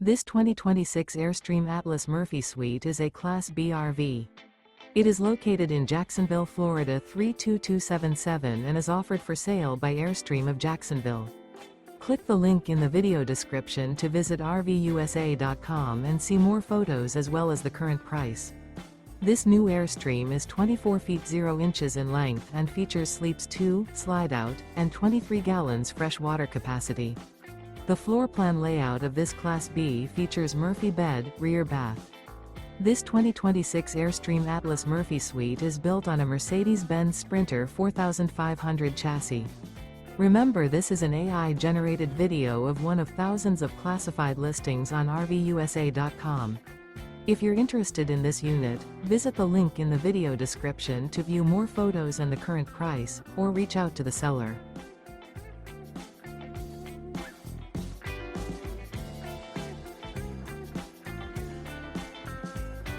This 2026 Airstream Atlas Murphy Suite is a Class B RV. It is located in Jacksonville, Florida 32277 and is offered for sale by Airstream of Jacksonville. Click the link in the video description to visit RVUSA.com and see more photos as well as the current price. This new Airstream is 24 feet 0 inches in length and features sleeps 2, Slideout, and 23 gallons fresh water capacity. The floor plan layout of this Class B features Murphy bed, rear bath. This 2026 Airstream Atlas Murphy Suite is built on a Mercedes-Benz Sprinter 4500 chassis. Remember, this is an AI-generated video of one of thousands of classified listings on RVUSA.com. If you're interested in this unit, visit the link in the video description to view more photos and the current price, or reach out to the seller.